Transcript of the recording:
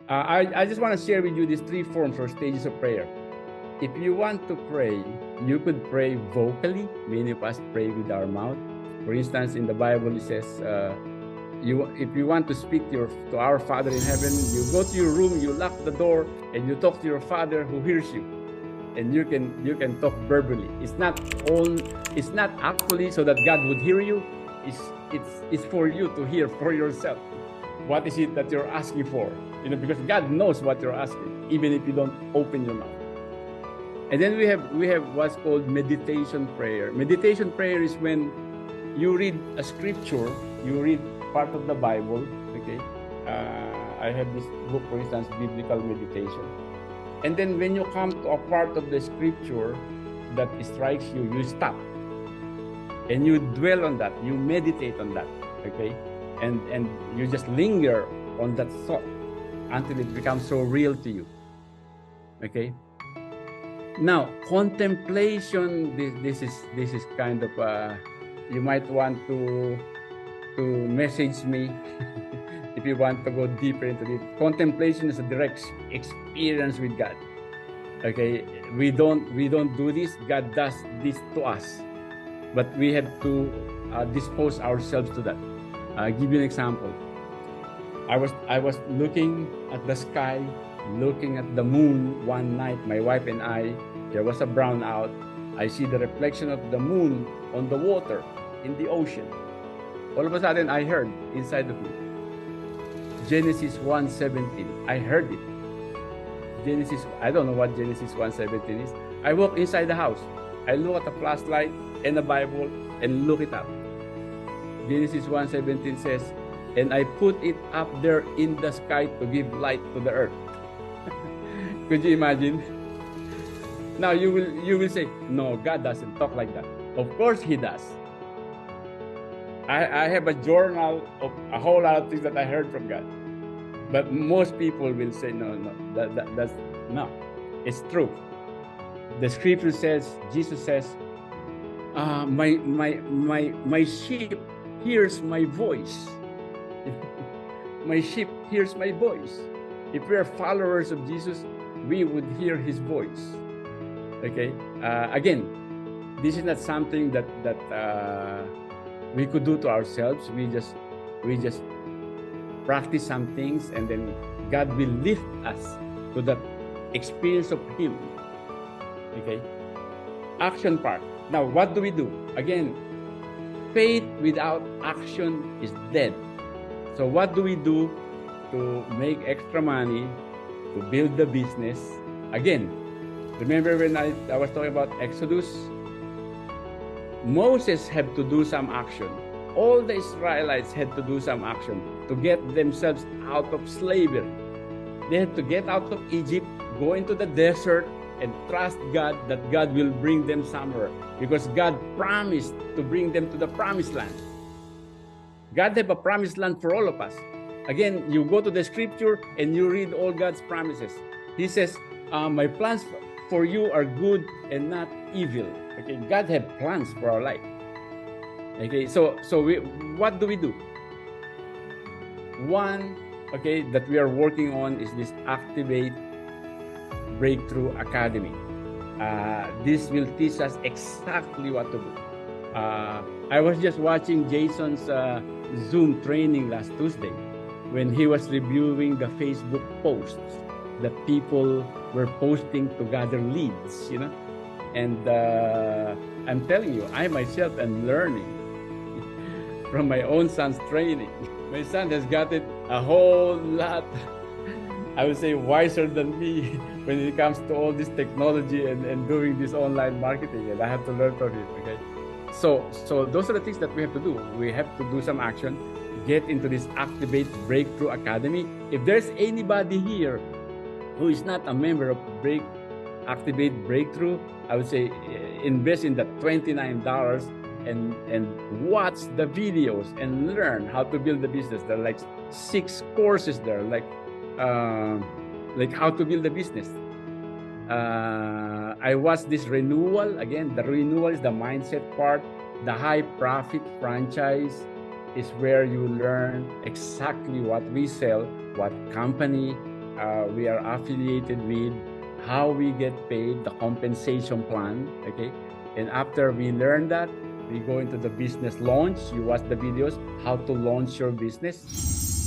I just want to share with you these three forms or stages of prayer. If you want to pray, you could pray vocally. Many of us pray with our mouth. For instance, in the Bible, it says, if you want to speak to our Father in heaven, you go to your room, you lock the door, and you talk to your Father who hears you, and you can talk verbally. It's not actually so that God would hear you. It's for you to hear for yourself. What is it that you're asking for? Because God knows what you're asking, even if you don't open your mouth. And then we have what's called meditation prayer. Meditation prayer is when you read a scripture, you read part of the Bible. Okay, I have this book, for instance, Biblical Meditation. And then when you come to a part of the scripture that strikes you, you stop and you dwell on that, you meditate on that. Okay, and you just linger on that thought until it becomes so real to you. Okay. Now, contemplation. This is kind of you might want to message me if you want to go deeper into it. Contemplation is a direct experience with God. Okay, we don't do this. God does this to us, but we have to dispose ourselves to that. I'll give you an example. I was looking at the sky, looking at the moon one night. My wife and I, there was a brownout. I see the reflection of the moon on the water in the ocean. All of a sudden, I heard inside of me, Genesis 1:17. I heard it. I don't know what Genesis 1:17 is. I walk inside the house. I look at the flashlight and the Bible and look it up. Genesis 1:17 says, and I put it up there in the sky to give light to the earth. Could you imagine? Now you will say, no, God doesn't talk like that. Of course He does. I have a journal of a whole lot of things that I heard from God. But most people will say, no, that's no. It's true. The scripture says, Jesus says, my sheep hears my voice. My sheep hears my voice. If we are followers of Jesus, we would hear His voice. Okay. Again, this is not something that we could do to ourselves. We just practice some things, and then God will lift us to that experience of Him. Okay. Action part. Now, what do we do? Again, faith without action is dead. So what do we do to make extra money, to build the business? Again, remember when I was talking about Exodus? Moses had to do some action. All the Israelites had to do some action to get themselves out of slavery. They had to get out of Egypt, go into the desert, and trust God that God will bring them somewhere, because God promised to bring them to the promised land. God have a promised land for all of us. Again, you go to the scripture and you read all God's promises. He says, my plans for you are good and not evil. Okay, God have plans for our life. Okay, so what do we do? One, okay, that we are working on is this Activate Breakthrough Academy. This will teach us exactly what to do. I was just watching Jason's Zoom training last Tuesday when he was reviewing the Facebook posts that people were posting to gather leads, And I'm telling you, I myself am learning from my own son's training. My son has gotten a whole lot, I would say, wiser than me when it comes to all this technology and doing this online marketing, and I have to learn from him. Okay, so those are the things that we have to do. We have to do some action, get into this Activate Breakthrough Academy. If there's anybody here who is not a member of Activate Breakthrough, I would say invest in that $29 and watch the videos and learn how to build the business. There are like 6 courses there, like how to build a business. I watched this renewal. Again, the renewal is the mindset part. The high profit franchise is where you learn exactly what we sell, what company, we are affiliated with, how we get paid, the compensation plan, okay? And after we learn that, we go into the business launch. You watch the videos, how to launch your business.